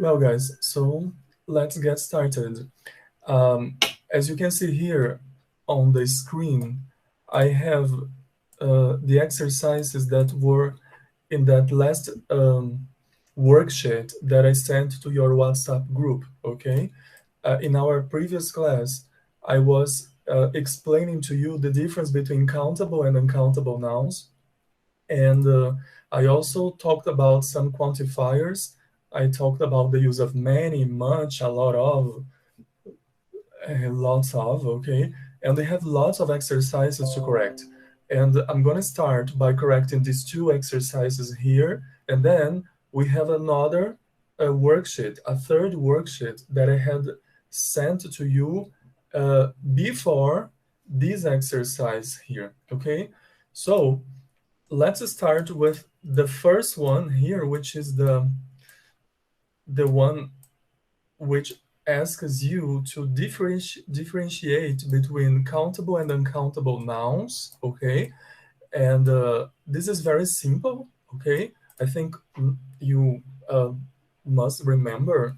Well, guys, so let's get started. As you can see here on the screen, I have the exercises that were in that last worksheet that I sent to your WhatsApp group, okay? In our previous class, I was explaining to you the difference between countable and uncountable nouns. And I also talked about some quantifiers. I talked about the use of many, much, a lot of, lots of, okay? And they have lots of exercises to correct. And I'm going to start by correcting these two exercises here. And then we have another worksheet, a third worksheet that I had sent to you before this exercise here, okay? So let's start with the first one here, which is the one which asks you to differentiate between countable and uncountable nouns, okay? And this is very simple, okay? I think you must remember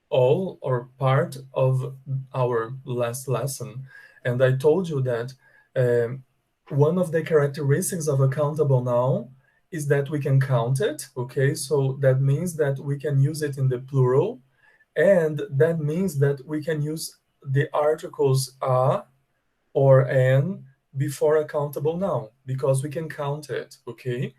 all or part of our last lesson. And I told you that one of the characteristics of a countable noun is that we can count it, okay? So that means that we can use it in the plural, and that means that we can use the articles a or an before a countable noun because we can count it, okay?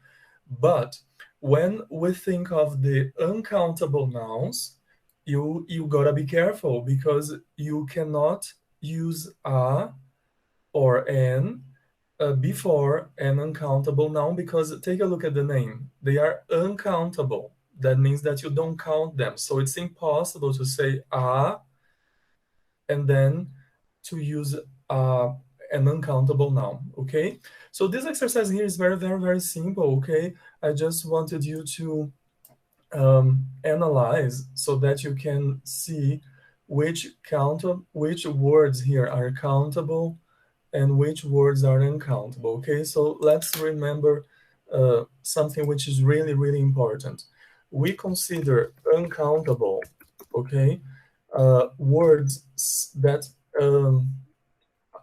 But when we think of the uncountable nouns, you gotta be careful because you cannot use a or an before an uncountable noun because take a look at the name. They are uncountable. That means that you don't count them. So it's impossible to say a and then to use an uncountable noun, okay? So this exercise here is very, very, very simple, okay? I just wanted you to analyze so that you can see which words here are countable and which words are uncountable, okay? So let's remember something which is really, really important. We consider uncountable, okay, words that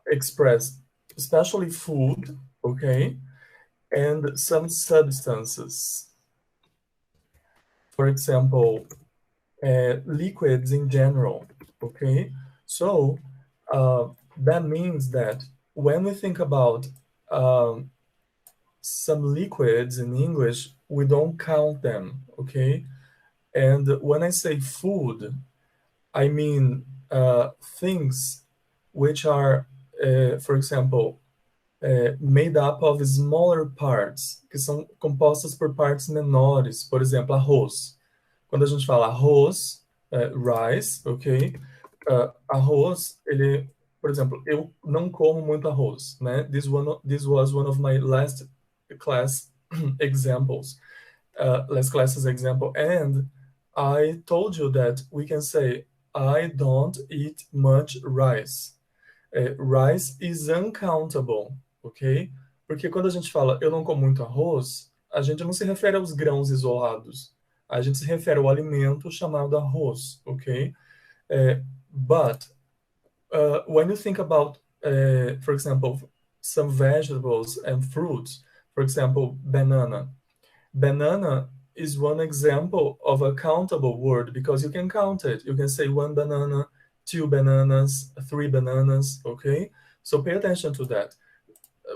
express especially food, okay, and some substances. For example, liquids in general, okay? So that means that when we think about some liquids in English, we don't count them, okay? And when I say food, I mean things which are, for example, made up of smaller parts, que são compostas por partes menores. Por exemplo, arroz. Quando a gente fala arroz, rice, ok? Arroz, ele, por exemplo, eu não como muito arroz, né? This was one of my last class examples, last classes example, and I told you that we can say I don't eat much rice. Rice is uncountable, ok? Porque quando a gente fala eu não como muito arroz, a gente não se refere aos grãos isolados. A gente se refere ao alimento chamado arroz, ok? But when you think about, for example, some vegetables and fruits, for example, banana. Banana is one example of a countable word because you can count it. You can say one banana, two bananas, three bananas, okay? So pay attention to that.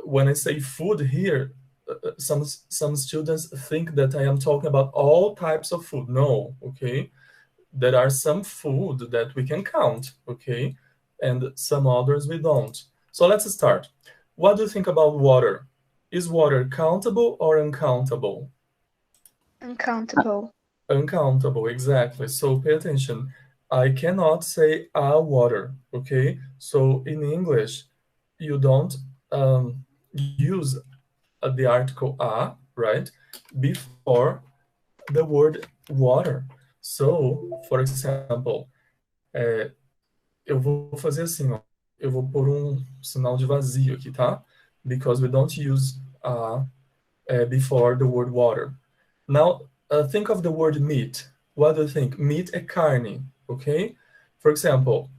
When I say food here, some students think that I am talking about all types of food. No, okay? There are some food that we can count, okay? And some others we don't. So let's start. What do you think about water? Is water countable or uncountable? Uncountable. Uncountable, exactly. So pay attention. I cannot say a water, okay? So in English, you don't use the article a, right, before the word water. So, for example, eu vou fazer assim, ó. Eu vou pôr sinal de vazio aqui, tá? Because we don't use a before the word water. Now, think of the word meat. What do you think? Meat é carne, ok? For example,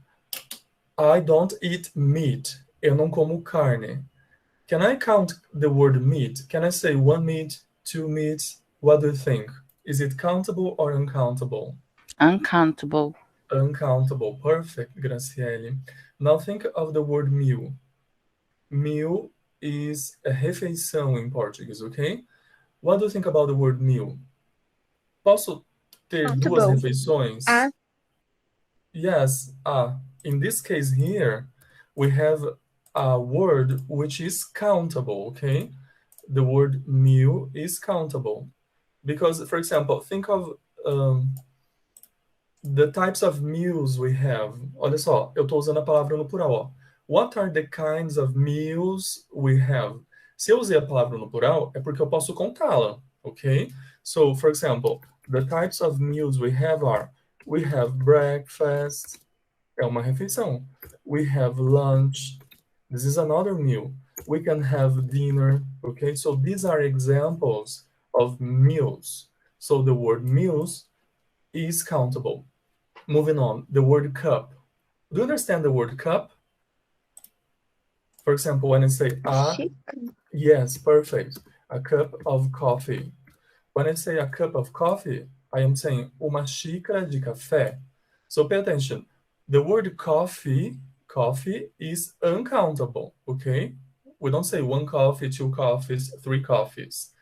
I don't eat meat. Eu não como carne. Can I count the word meat? Can I say one meat, two meats? What do you think? Is it countable or uncountable? Uncountable. Uncountable. Perfect, Graciele. Now think of the word meal. Meal is a refeição in Portuguese, okay? What do you think about the word meal? Posso ter duas Countable. refeições? Yes. In this case here, we have a word which is countable, okay? The word meal is countable. Because, for example, think of the types of meals we have. Olha só, eu estou usando a palavra no plural, ó. What are the kinds of meals we have? Se eu usei a palavra no plural, é porque eu posso contá-la, ok? So, for example, the types of meals we have are, we have breakfast, é uma refeição. We have lunch, this is another meal. We can have dinner, okay? So these are examples of meals. So the word meals is countable. Moving on, the word cup. Do you understand the word cup? For example, when I say Chicken. yes, perfect. A cup of coffee. When I say a cup of coffee, I am saying uma xícara de café. So pay attention. The word coffee is uncountable, okay? We don't say one coffee, two coffees, three coffees.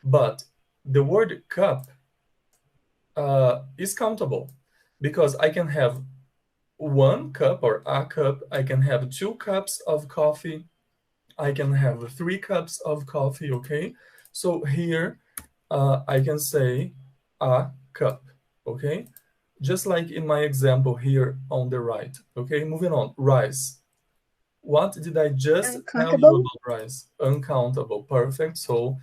But the word cup is countable because I can have one cup or a cup, I can have 2 cups of coffee, I can have 3 cups of coffee, okay? So here I can say a cup, okay? Just like in my example here on the right, okay? Moving on, rice. What did I just tell you Uncountable. about rice? Uncountable, perfect. So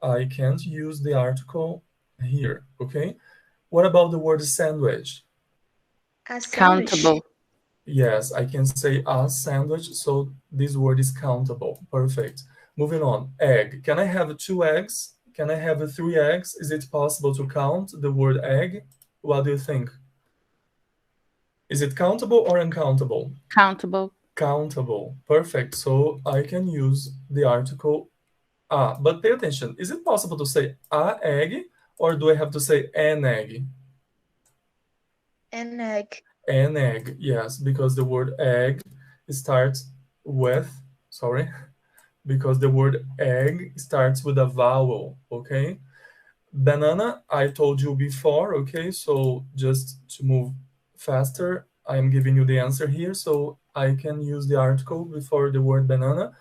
I can't use the article here, okay? What about the word sandwich? A sandwich. Countable. Yes, I can say a sandwich, so this word is countable. Perfect. Moving on, egg. Can I have 2 eggs? Can I have 3 eggs? Is it possible to count the word egg? What do you think? Is it countable or uncountable? Countable. Countable. Perfect. So I can use the article a. But pay attention. Is it possible to say a egg or do I have to say an egg? An egg. An egg, yes, because the word egg starts with, sorry, because the word egg starts with a vowel, okay? Banana, I told you before, okay? So just to move faster, I am giving you the answer here, so I can use the article before the word banana.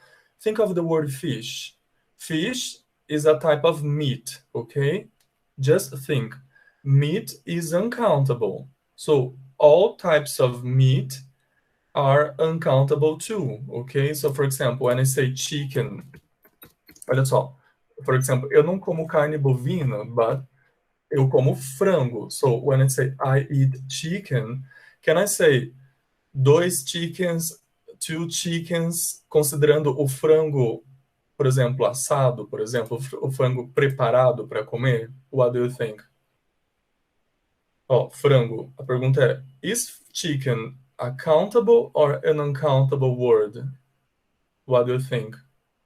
Think of the word fish. Fish is a type of meat, okay? Just think, meat is uncountable. So all types of meat are uncountable too, okay? So for example, when I say chicken, olha só, for example, eu não como carne bovina, but eu como frango. So when I say I eat chicken, can I say 2 chickens, 2 chickens, considerando o frango, por exemplo, assado, por exemplo, o frango preparado para comer? What do you think? Ó, frango. A pergunta é: is chicken a countable or an uncountable word? What do you think?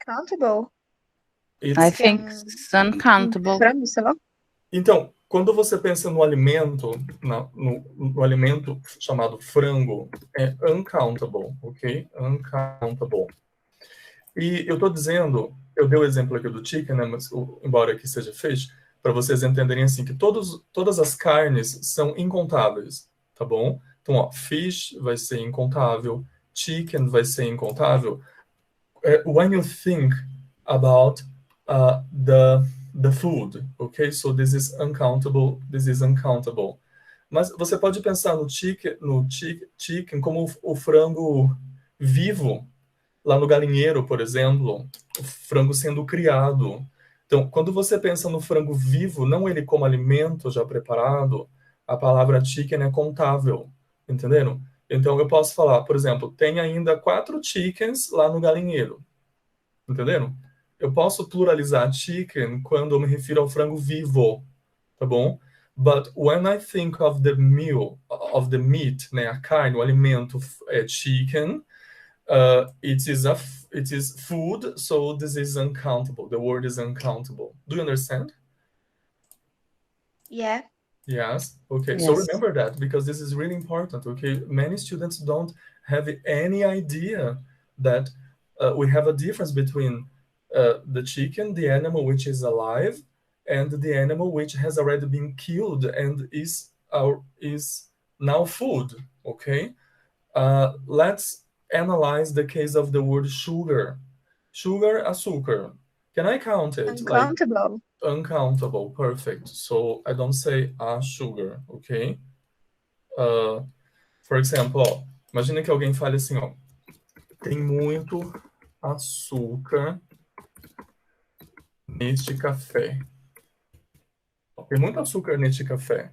Countable. I think it's uncountable. Frango, sei lá. Então, quando você pensa no alimento, no alimento chamado frango, é uncountable, ok? Uncountable. E eu estou dizendo, eu dei o exemplo aqui do chicken, né, mas embora aqui seja fish, para vocês entenderem assim que todas as carnes são incontáveis, tá bom? Então, ó, fish vai ser incontável, chicken vai ser incontável. When you think about the food, okay? So this is uncountable, this is uncountable. Mas você pode pensar no chicken como o frango vivo, lá no galinheiro, por exemplo, o frango sendo criado. Então, quando você pensa no frango vivo, não ele como alimento já preparado, a palavra chicken é contável, entenderam? Então, eu posso falar, por exemplo, tem ainda 4 chickens lá no galinheiro, entenderam? Eu posso pluralizar chicken quando eu me refiro ao frango vivo, tá bom? But when I think of the meal, of the meat, né, a carne, o alimento, chicken, it is food, so this is uncountable. The word is uncountable. Do you understand? Yeah. Yes. Okay. So Yes. remember that, because this is really important. Okay. Many students don't have any idea that we have a difference between the chicken, the animal which is alive, and the animal which has already been killed and is now food. Okay. Let's analyze the case of the word sugar. Sugar, açúcar. Can I count it? Like Uncountable. uncountable. Perfect. So I don't say a sugar, okay? For example, ó, imagine que alguém fale assim, ó, tem muito açúcar neste café. Tem muito açúcar neste café.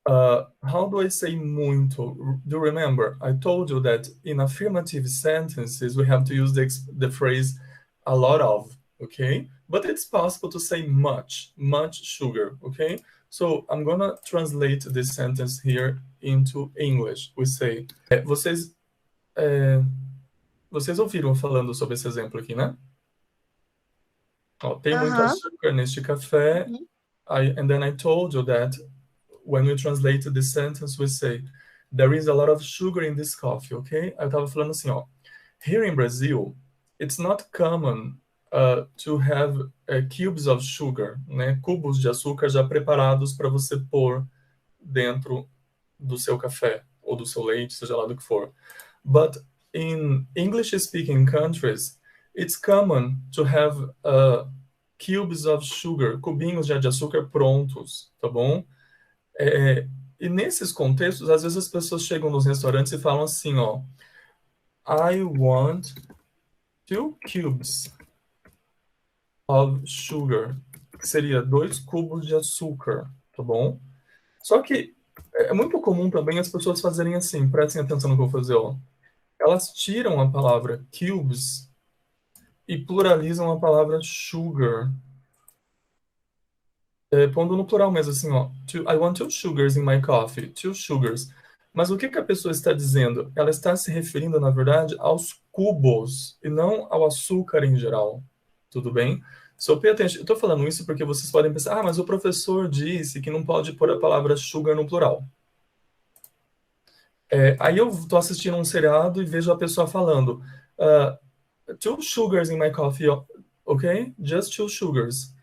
How do I say muito? Do you remember? I told you that in affirmative sentences, we have to use the phrase a lot of, okay? But it's possible to say much sugar, okay? So I'm gonna translate this sentence here into English. We say, vocês ouviram falando sobre esse exemplo aqui, né? Ó, tem muito açúcar neste café. And then I told you that when we translate this sentence, we say, there is a lot of sugar in this coffee, okay? Eu tava falando assim, ó, here in Brazil, it's not common to have cubes of sugar, né? Cubos de açúcar já preparados para você pôr dentro do seu café ou do seu leite, seja lá do que for. But in English-speaking countries, it's common to have cubes of sugar, cubinhos já de açúcar prontos, tá bom? E nesses contextos, às vezes as pessoas chegam nos restaurantes e falam assim, ó, I want 2 cubes of sugar, que seria 2 cubos de açúcar, tá bom? Só que é muito comum também as pessoas fazerem assim, prestem atenção no que eu vou fazer, ó. Elas tiram a palavra cubes e pluralizam a palavra sugar. Pondo no plural mesmo, assim, ó. I want 2 sugars in my coffee. 2 sugars. Mas o que a pessoa está dizendo? Ela está se referindo, na verdade, aos cubos e não ao açúcar em geral. Tudo bem? So pay attention. Eu estou falando isso porque vocês podem pensar, mas o professor disse que não pode pôr a palavra sugar no plural. Aí eu estou assistindo um seriado e vejo a pessoa falando 2 sugars in my coffee, ok? Just 2 sugars.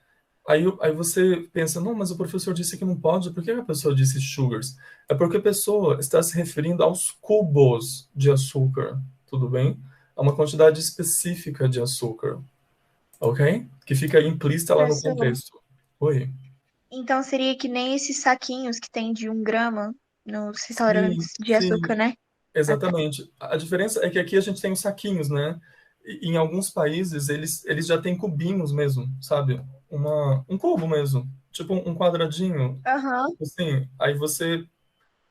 Aí você pensa, não, mas o professor disse que não pode, por que a pessoa disse sugars? É porque a pessoa está se referindo aos cubos de açúcar, tudo bem? A uma quantidade específica de açúcar, ok? Que fica implícita lá no contexto. Oi. Então seria que nem esses saquinhos que tem de 1 grama nos restaurantes de açúcar, né? Exatamente. A diferença é que aqui a gente tem os saquinhos, né? E em alguns países eles já têm cubinhos mesmo, sabe? Um cubo mesmo, tipo um quadradinho. Assim, aí você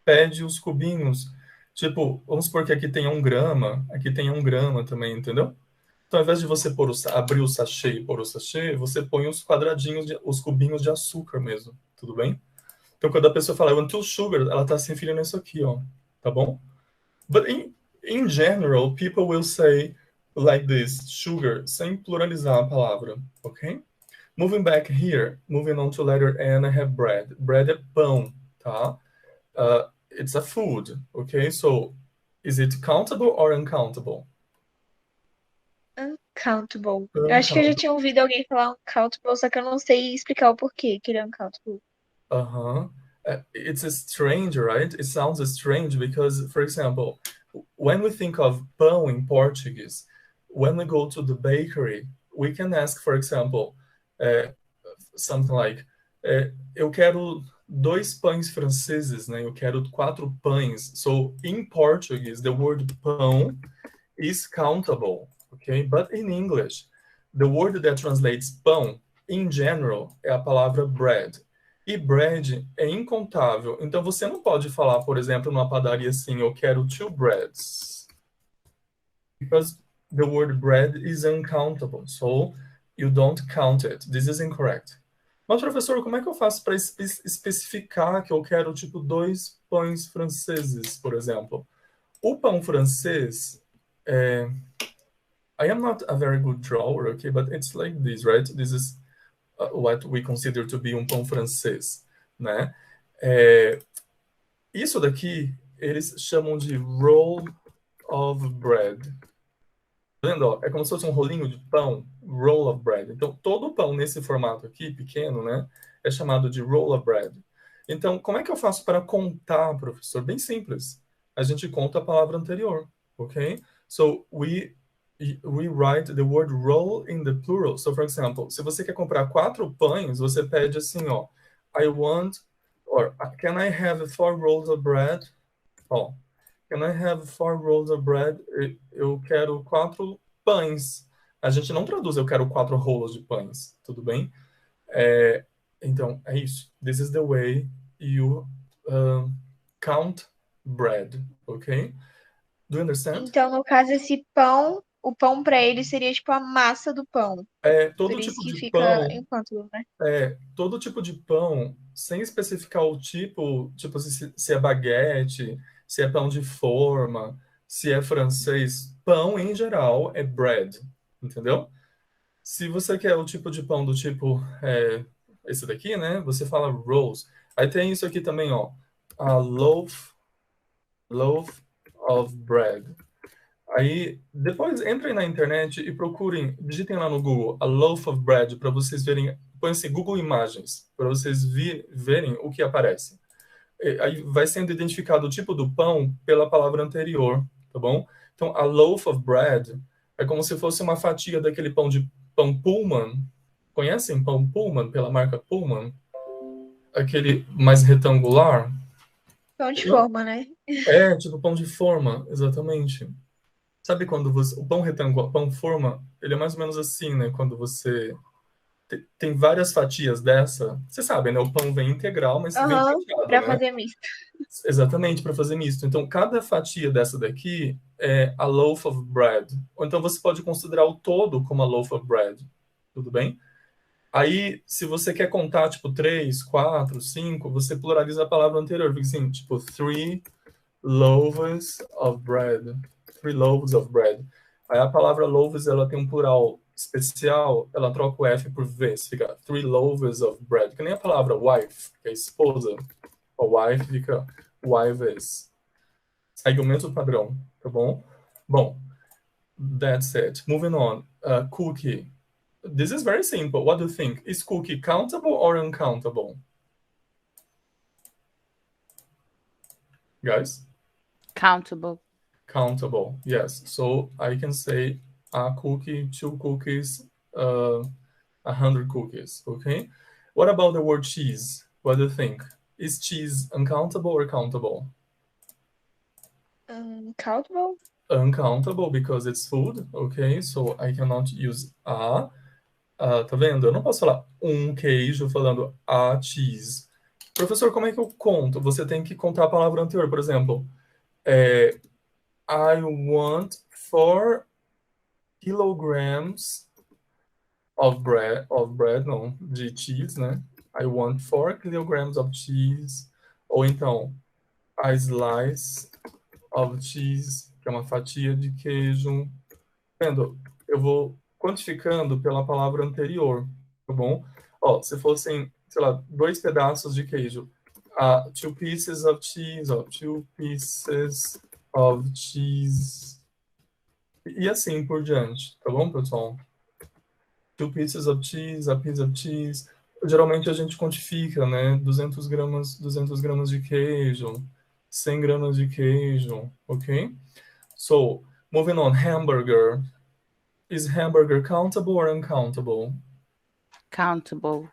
pede os cubinhos. Tipo, vamos supor que aqui tenha 1 grama, aqui tenha 1 grama também, entendeu? Então, ao invés de você abrir o sachê e pôr o sachê, você põe os quadradinhos, os cubinhos de açúcar mesmo, tudo bem? Então, quando a pessoa fala, I want 2 sugar, ela está se referindo a isso aqui, ó, tá bom? But in general, people will say like this, sugar, sem pluralizar a palavra, ok? Moving back here, moving on to letter N, I have bread. Bread é pão, tá? It's a food, okay? So, is it countable or uncountable? Uncountable. Eu acho que eu já tinha ouvido alguém falar uncountable, só que eu não sei explicar o porquê que ele é uncountable. It's strange, right? It sounds strange because, for example, when we think of pão in Portuguese, when we go to the bakery, we can ask, for example, something like, eu quero 2 pães franceses, né? Eu quero 4 pães. So, in Portuguese, the word pão is countable, okay? But in English, the word that translates pão, in general, é a palavra bread. E bread é incontável. Então, você não pode falar, por exemplo, numa padaria assim, eu quero 2 breads. Because the word bread is uncountable. So, you don't count it. This is incorrect. Mas, professor, como é que eu faço para especificar que eu quero, tipo, 2 pães franceses, por exemplo? O pão francês, I am not a very good drawer, okay, but it's like this, right? This is what we consider to be um pão francês, né? Isso daqui, eles chamam de roll of bread. Tá vendo? Ó? É como se fosse um rolinho de pão, roll of bread. Então, todo pão nesse formato aqui, pequeno, né, é chamado de roll of bread. Então, como é que eu faço para contar, professor? Bem simples. A gente conta a palavra anterior, ok? So, we write the word roll in the plural. So, for example, se você quer comprar 4 pães, você pede assim, ó, I want, or can I have 4 rolls of bread? Ó, can I have 4 rolls of bread? Eu quero 4 pães. A gente não traduz, eu quero 4 rolos de pães, tudo bem? Então, é isso. This is the way you count bread, ok? Do you understand? Então, no caso, esse pão, o pão para ele seria tipo a massa do pão. Todo Por isso tipo que de fica pão, enquanto, né? todo tipo de pão, sem especificar o tipo se é baguete, se é pão de forma, se é francês, pão em geral é bread, entendeu? Se você quer o tipo de pão do tipo esse daqui, né? Você fala rolls. Aí tem isso aqui também, ó, a loaf of bread. Aí, depois entrem na internet e procurem, digitem lá no Google, a loaf of bread, para vocês verem, põe assim, Google Imagens, para vocês verem o que aparece. Aí vai sendo identificado o tipo do pão pela palavra anterior, tá bom? Então, a loaf of bread é como se fosse uma fatia daquele pão Pullman. Conhecem pão Pullman, pela marca Pullman? Aquele mais retangular? Pão de forma, né? Tipo pão de forma, exatamente. Sabe quando o pão retangular, pão forma, ele é mais ou menos assim, né? Quando você tem várias fatias dessa, você sabe, né? O pão vem integral, mas vem fatiado, Para né? fazer misto. Exatamente, para fazer misto. Então, cada fatia dessa daqui é a loaf of bread. Ou então você pode considerar o todo como a loaf of bread. Tudo bem? Aí, se você quer contar, tipo, 3, 4, 5, você pluraliza a palavra anterior. Fica assim, tipo, 3 loaves of bread. 3 loaves of bread. Aí a palavra loaves, ela tem um plural especial, ela troca o F por V. Fica 3 loaves of bread. Que nem a palavra wife, que é esposa. A wife fica wives. Segue o mesmo padrão, tá bom? Bom, that's it. Moving on. Cookie. This is very simple. What do you think? Is cookie countable or uncountable? Guys? Countable. Countable, yes. So I can say a cookie, 2 cookies, 100 cookies, okay? What about the word cheese? What do you think? Is cheese uncountable or countable? Countable? Uncountable because it's food, okay? So I cannot use a. Tá vendo? Eu não posso falar queijo falando a cheese. Professor, como é que eu conto? Você tem que contar a palavra anterior. Por exemplo, I want 4 kilograms of bread, não, de cheese, né? I want 4 kilograms of cheese. Ou então, a slice of cheese, que é uma fatia de queijo. Vendo? Eu vou quantificando pela palavra anterior, tá bom? Ó, se fossem, sei lá, 2 pedaços de queijo, 2 pieces of cheese, ó, 2 pieces of cheese, e assim por diante, tá bom, pessoal? 2 pieces of cheese, a piece of cheese. Geralmente a gente quantifica, né? 200 gramas de queijo, 100 gramas de queijo, ok? So, moving on, hamburger. Is hamburger countable or uncountable? Countable.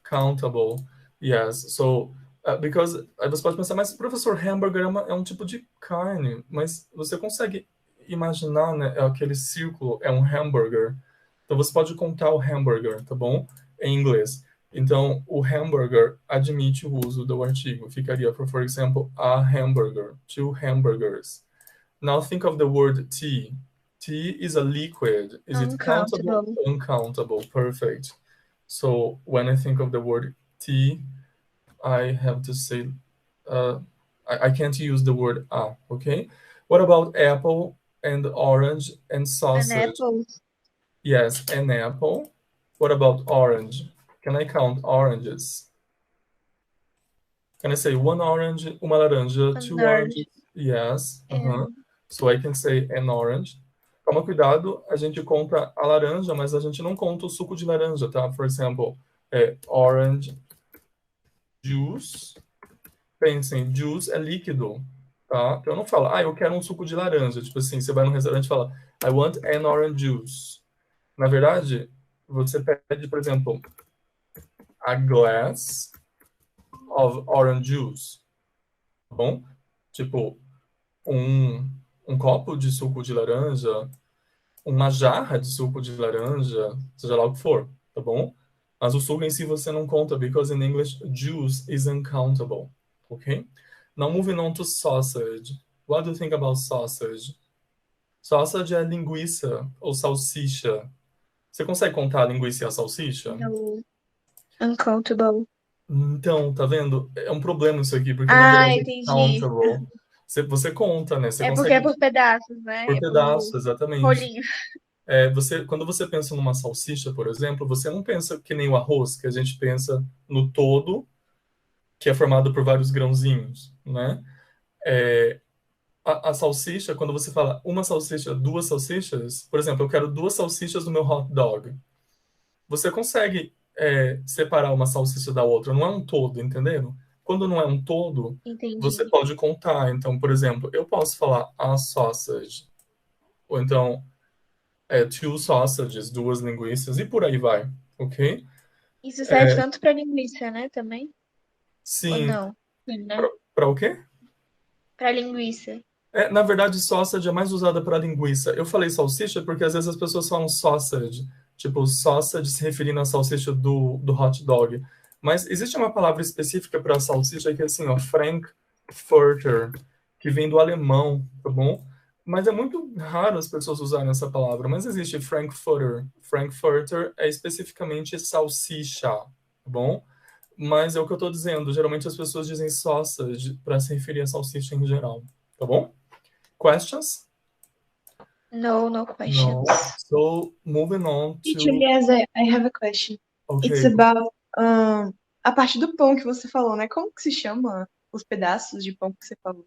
Countable. Yes. So, because aí você pode pensar, mas professor, hambúrguer é um tipo de carne, mas você consegue imaginar, né? Aquele círculo é um hambúrguer. Então você pode contar o hambúrguer, tá bom? Em inglês. Então, o hambúrguer admite o uso do artigo. Ficaria, for example, a hamburger, 2 hamburgers. Now think of the word tea. Tea is a liquid. Is it countable? Uncountable. Uncountable. Perfect. So when I think of the word tea, I have to say, I can't use the word a, okay? What about apple and orange and An sausage? apple. Yes, an apple. What about orange? Can I count oranges? Can I say one orange, uma laranja, An two orange. oranges? Yes. And So I can say an orange. Toma cuidado, a gente conta a laranja, mas a gente não conta o suco de laranja, tá? For example, orange juice. Pensem, juice é líquido, tá? Eu não falo, eu quero um suco de laranja. Tipo assim, você vai num restaurante e fala, I want an orange juice. Na verdade, você pede, por exemplo, a glass of orange juice, tá bom? Tipo, um copo de suco de laranja, uma jarra de suco de laranja, seja lá o que for, tá bom? Mas o suco em si você não conta, because in English, juice is uncountable, ok? Now moving on to sausage. What do you think about sausage? Sausage é linguiça ou salsicha. Você consegue contar a linguiça e a salsicha? no. Uncountable. Então, tá vendo? É um problema isso aqui, porque na verdade é Entendi. countable. Você conta, né? Você É porque é consegue por pedaços, né? por É por pedaço, exatamente. rolinho. Quando você pensa numa salsicha, por exemplo, você não pensa que nem o arroz, que a gente pensa no todo, que é formado por vários grãozinhos, né? A salsicha, quando você fala uma salsicha, duas salsichas, por exemplo, eu quero duas salsichas no meu hot dog. Você consegue separar uma salsicha da outra, não é um todo, entendeu? Quando não é um todo, você Entendi. pode contar. Então, por exemplo, eu posso falar a sausage, ou então two sausages, duas linguiças, e por aí vai, ok? Isso serve tanto para linguiça, né? Também? Ou Sim, não? Sim, né? para o quê? Para linguiça. Na verdade, sausage é mais usada para linguiça. Eu falei salsicha porque às vezes as pessoas falam sausage, tipo sausage se referindo à salsicha do hot dog. Mas existe uma palavra específica para salsicha que é assim, ó, Frankfurter, que vem do alemão, tá bom? Mas é muito raro as pessoas usarem essa palavra. Mas existe Frankfurter. Frankfurter é especificamente salsicha, tá bom? Mas é o que eu estou dizendo. Geralmente as pessoas dizem sausage para se referir à salsicha em geral, tá bom? Questions? No No. questions. So moving on Teacher, to. yes, I have a question. It's Okay. about a parte do pão que você falou, né? Como que se chama os pedaços de pão que você falou?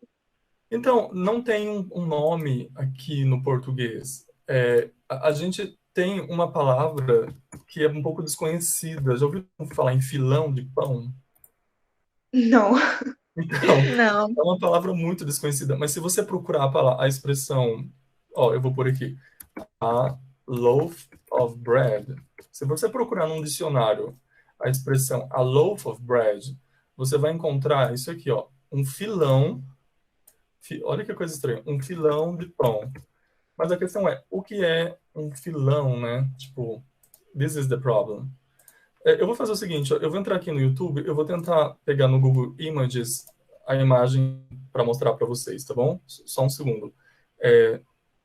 Então, não tem um nome aqui no português. A gente tem uma palavra que é um pouco desconhecida. Já ouviu falar em filão de pão? Não. Então, Não. é uma palavra muito desconhecida. Mas se você procurar a expressão, eu vou por aqui, a loaf of bread. Se você procurar num dicionário a expressão a loaf of bread, você vai encontrar isso aqui, ó, um filão. Olha que coisa estranha, um filão de pão. Mas a questão é, o que é um filão, né? Tipo, this is the problem. Eu vou fazer o seguinte, ó, eu vou entrar aqui no YouTube, eu vou tentar pegar no Google Images a imagem para mostrar para vocês, tá bom? Só um segundo.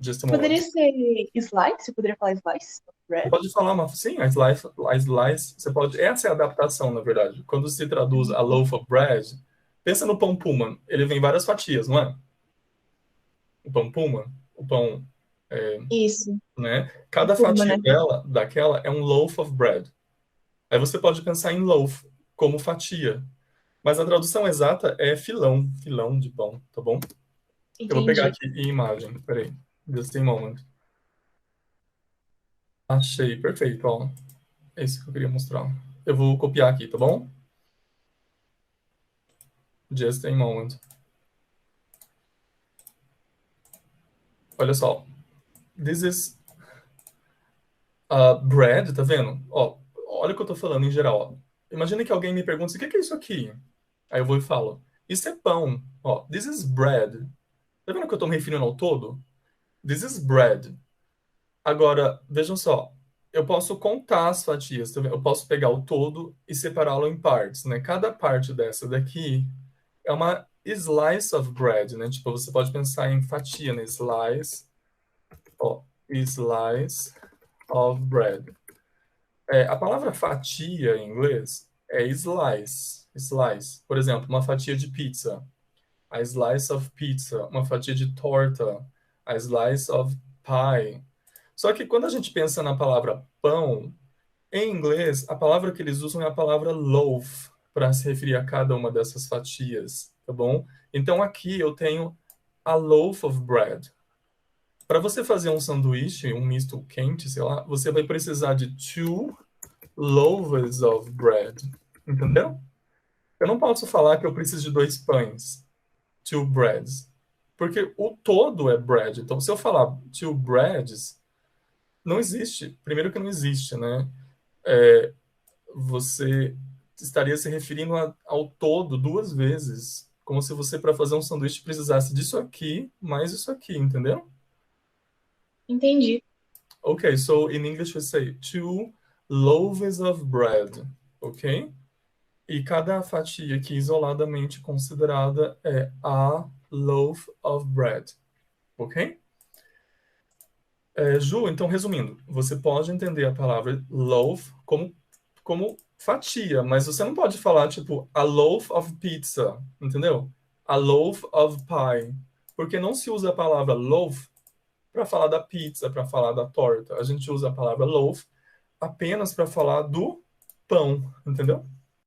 Just a moment. Poderia ser slice? Você poderia falar slice? Você Bread? pode falar sim, a slice, você pode, essa é a adaptação, na verdade. Quando se traduz a loaf of bread, pensa no pão Pullman, ele vem em várias fatias, não é? O pão Pullman, o pão, Isso. né? Cada Turma, fatia né? daquela é um loaf of bread. Aí você pode pensar em loaf como fatia, mas a tradução exata é filão, filão de pão, tá bom? Eu vou pegar Entendi. aqui em imagem, peraí, just a moment. Achei, perfeito, ó. É isso que eu queria mostrar. Eu vou copiar aqui, tá bom? Just a moment. Olha só. This is bread, tá vendo? Ó, olha o que eu tô falando em geral, ó. Imagina que alguém me pergunta, o que é isso aqui? Aí eu vou e falo, isso é pão. Ó, this is bread. Tá vendo que eu tô me referindo ao todo? This is bread. Agora, vejam só. Eu posso contar as fatias, tá vendo? Eu posso pegar o todo e separá-lo em partes, né? Cada parte dessa daqui é uma slice of bread, né? Tipo, você pode pensar em fatia, né? Slice, ó, slice of bread. A palavra fatia em inglês é slice. Slice. Por exemplo, uma fatia de pizza. A slice of pizza. Uma fatia de torta. A slice of pie. Só que quando a gente pensa na palavra pão, em inglês, a palavra que eles usam é a palavra loaf para se referir a cada uma dessas fatias, tá bom? Então aqui eu tenho a loaf of bread. Para você fazer um sanduíche, um misto quente, sei lá, você vai precisar de 2 loaves of bread, entendeu? Eu não posso falar que eu preciso de 2 pães, 2 breads, porque o todo é bread. Então, se eu falar 2 breads, não existe. Primeiro que não existe, né? Você estaria se referindo ao todo 2 vezes, como se você, para fazer um sanduíche, precisasse disso aqui, mais isso aqui, entendeu? Entendi. Okay, so in English we say 2 loaves of bread, ok? E cada fatia aqui isoladamente considerada é a loaf of bread, ok? Ju, então resumindo, você pode entender a palavra loaf como fatia, mas você não pode falar tipo a loaf of pizza, entendeu? A loaf of pie, porque não se usa a palavra loaf para falar da pizza, para falar da torta. A gente usa a palavra loaf apenas para falar do pão, entendeu?